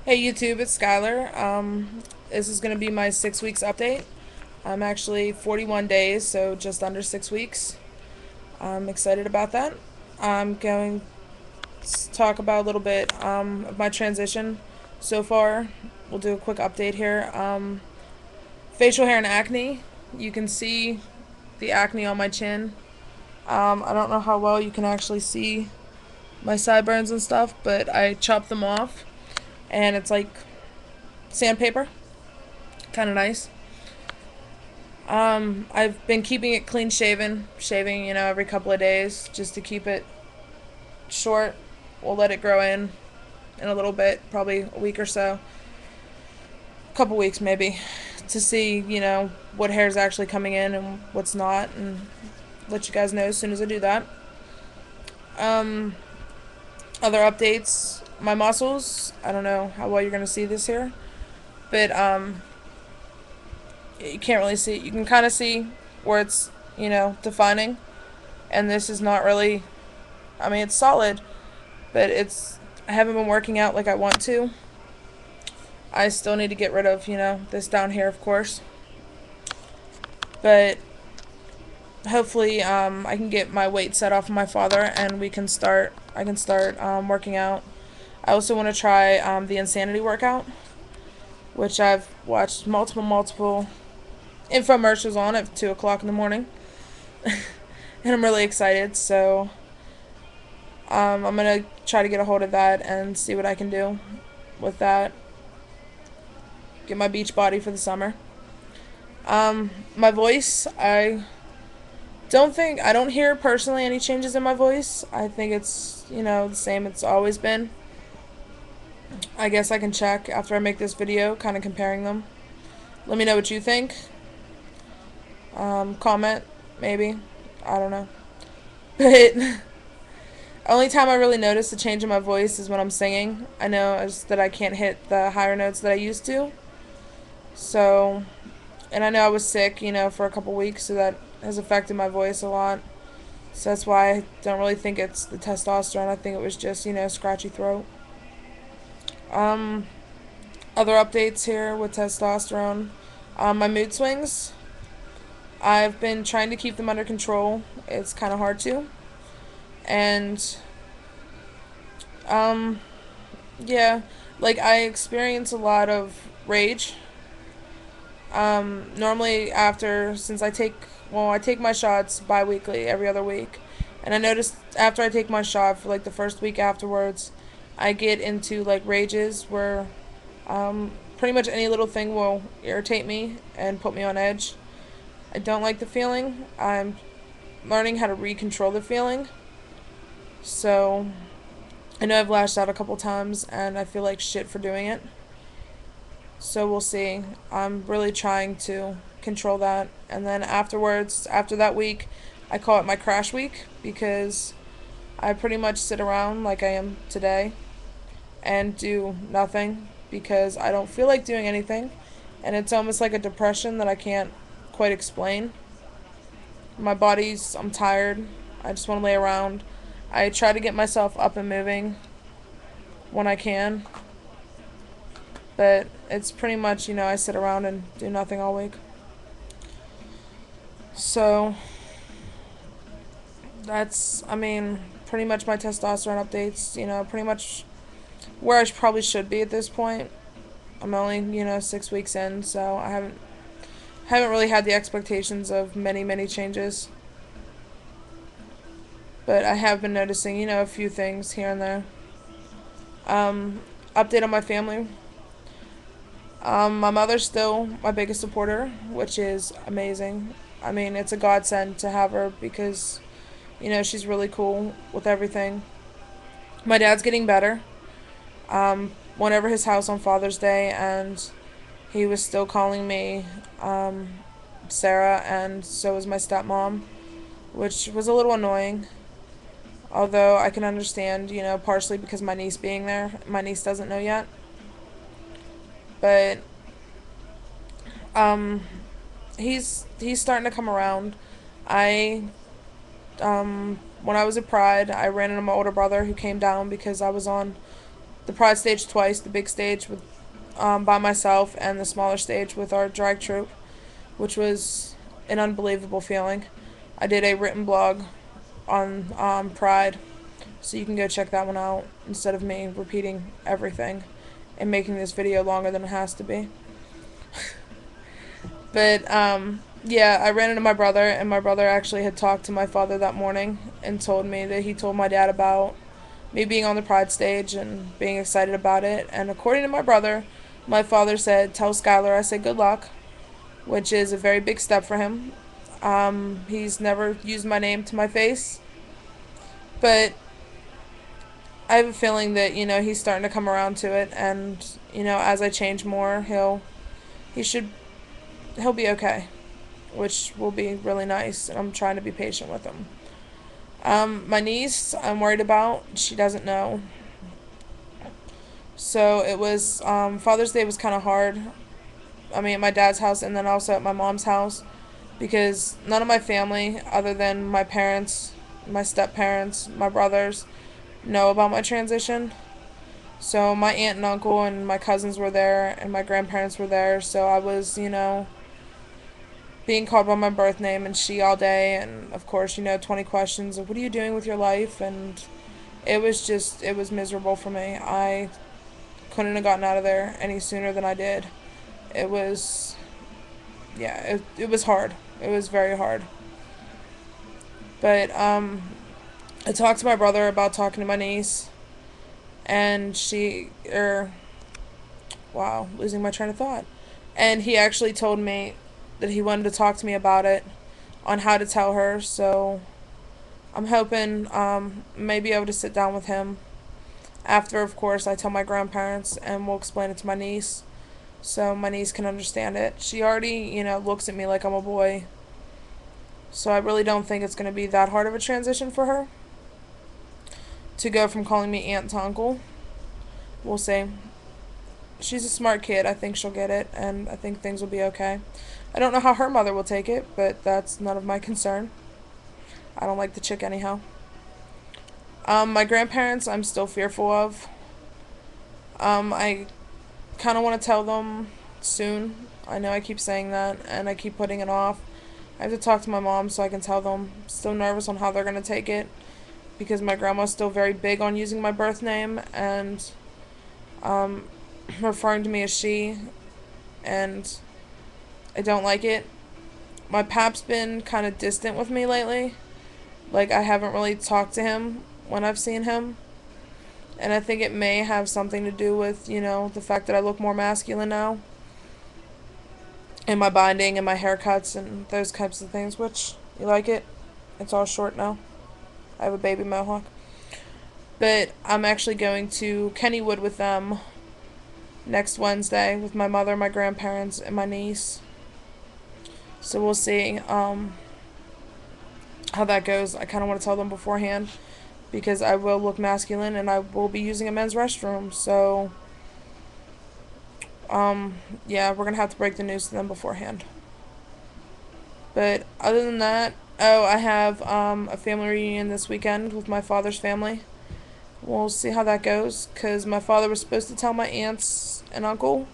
Hey YouTube, it's Skylar. This is going to be my 6 weeks update. I'm actually 41 days, so just under 6 weeks. I'm excited about that. I'm going to talk about a little bit of my transition so far. We'll do a quick update here. Facial hair and acne. You can see the acne on my chin. I don't know how well you can actually see my sideburns and stuff, but I chopped them off, and it's like sandpaper. Kind of nice. I've been keeping it clean shaven, shaving, every couple of days just to keep it short. We'll let it grow in a little bit, probably a week or so, a couple weeks maybe, to see, what hair is actually coming in and what's not, and let you guys know as soon as I do that. Um, Other updates, my muscles. I don't know how well you're gonna see this here, but you can't really see. You can kind of see where it's defining, and this is not really. I mean, it's solid, but I haven't been working out like I want to. I still need to get rid of, this down here, of course. But hopefully, I can get my weight set off of my father, and I can start working out. I also want to try the insanity workout, which I've watched multiple infomercials on at 2 o'clock in the morning, and I'm really excited. So I'm gonna try to get a hold of that and see what I can do with that. Get my beach body for the summer. My voice, I don't hear personally any changes in my voice. I think it's, the same it's always been. I guess I can check after I make this video, kind of comparing them. Let me know what you think. Comment, maybe. I don't know. But only time I really notice the change in my voice is when I'm singing. I know that I can't hit the higher notes that I used to. So, and I know I was sick, for a couple weeks, so that has affected my voice a lot. So that's why I don't really think it's the testosterone. I think it was just, scratchy throat. Um, Other updates here with testosterone. My mood swings. I've been trying to keep them under control. It's kind of hard to. And, um, yeah, like I experience a lot of rage. Normally since I take my shots bi-weekly every other week. And I noticed after I take my shot for like the first week afterwards, I get into like rages where pretty much any little thing will irritate me and put me on edge. I don't like the feeling. I'm learning how to re-control the feeling. So I know I've lashed out a couple times and I feel like shit for doing it. So we'll see. I'm really trying to control that. And then afterwards, after that week, I call it my crash week because I pretty much sit around like I am today and do nothing because I don't feel like doing anything. And it's almost like a depression that I can't quite explain. I'm tired. I just want to lay around. I try to get myself up and moving when I can. But it's pretty much, I sit around and do nothing all week. So that's, pretty much my testosterone updates. Pretty much where I probably should be at this point. I'm only, 6 weeks in, so I haven't really had the expectations of many changes. But I have been noticing, a few things here and there. Update on my family. My mother's still my biggest supporter, which is amazing. It's a godsend to have her because, she's really cool with everything. My dad's getting better. Went over his house on Father's Day, and he was still calling me Sarah, and so was my stepmom, which was a little annoying. Although I can understand, partially because my niece being there. My niece doesn't know yet. But um, he's starting to come around. I when I was at Pride, I ran into my older brother who came down because I was on the Pride stage twice, the big stage with by myself and the smaller stage with our drag troupe, which was an unbelievable feeling. I did a written blog on Pride, so you can go check that one out instead of me repeating everything and making this video longer than it has to be. But yeah, I ran into my brother, and my brother actually had talked to my father that morning and told me that he told my dad about me being on the Pride stage and being excited about it. And according to my brother, my father said, "Tell Skylar I said good luck," which is a very big step for him. He's never used my name to my face, but I have a feeling that, he's starting to come around to it, and, as I change more, he should, he'll be okay, which will be really nice, and I'm trying to be patient with him. My niece, I'm worried about. She doesn't know. So it was, Father's Day was kind of hard. I mean, at my dad's house and then also at my mom's house, because none of my family, other than my parents, my step-parents, my brothers, know about my transition. So my aunt and uncle and my cousins were there, and my grandparents were there, so I was, being called by my birth name and she all day, and of course, 20 questions of what are you doing with your life, and it was miserable for me. I couldn't have gotten out of there any sooner than I did. It was, yeah, it was hard. It was very hard. But, I talked to my brother about talking to my niece, and wow, losing my train of thought. And he actually told me that he wanted to talk to me about it, on how to tell her, so I'm hoping, maybe able to sit down with him after, of course, I tell my grandparents, and we'll explain it to my niece, so my niece can understand it. She already, looks at me like I'm a boy, so I really don't think it's going to be that hard of a transition for her to go from calling me aunt to uncle. We'll see. She's a smart kid. I think she'll get it, and I think things will be okay. I don't know how her mother will take it, but that's none of my concern. I don't like the chick anyhow. My grandparents, I'm still fearful of. I kind of want to tell them soon. I know I keep saying that, and I keep putting it off. I have to talk to my mom so I can tell them. Still nervous on how they're going to take it, because my grandma's still very big on using my birth name and referring to me as she, and I don't like it. My pap's been kind of distant with me lately. Like, I haven't really talked to him when I've seen him, and I think it may have something to do with, the fact that I look more masculine now, and my binding and my haircuts and those types of things, which, you like it? It's all short now. I have a baby mohawk. But I'm actually going to Kennywood with them next Wednesday with my mother, my grandparents, and my niece. So we'll see how that goes. I kind of want to tell them beforehand, because I will look masculine and I will be using a men's restroom. So, yeah, we're going to have to break the news to them beforehand. But other than that, I have a family reunion this weekend with my father's family. We'll see how that goes, because my father was supposed to tell my aunts and uncle,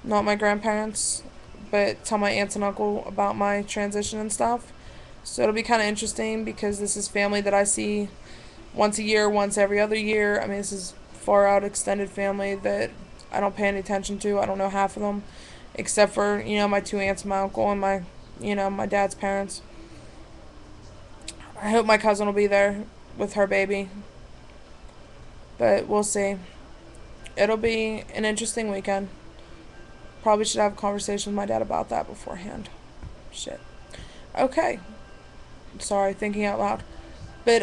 not my grandparents, but tell my aunts and uncle about my transition and stuff. So it'll be kind of interesting, because this is family that I see once a year, once every other year. I mean, this is far out extended family that I don't pay any attention to. I don't know half of them, except for, my two aunts, my uncle, and my dad's parents. I hope my cousin will be there with her baby, but we'll see. It'll be an interesting weekend. Probably should have a conversation with my dad about that beforehand. Shit. Okay. Sorry, thinking out loud. But,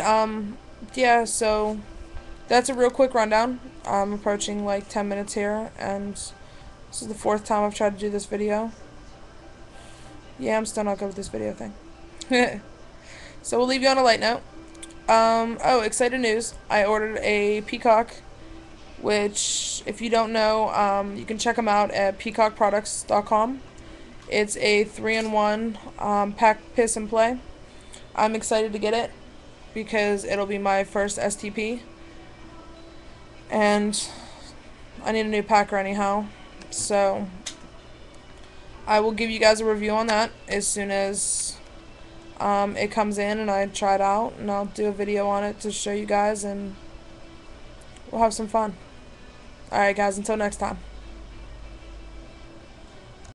yeah, so that's a real quick rundown. I'm approaching like 10 minutes here, and this is the 4th time I've tried to do this video. Yeah, I'm still not good with this video thing. So we'll leave you on a light note. Excited news. I ordered a peacock, which, if you don't know, you can check them out at peacockproducts.com. It's a 3-in-1 pack, piss, and play. I'm excited to get it, because it'll be my first STP. And I need a new packer anyhow. So I will give you guys a review on that as soon as it comes in and I try it out, and I'll do a video on it to show you guys, and we'll have some fun. Alright guys, until next time.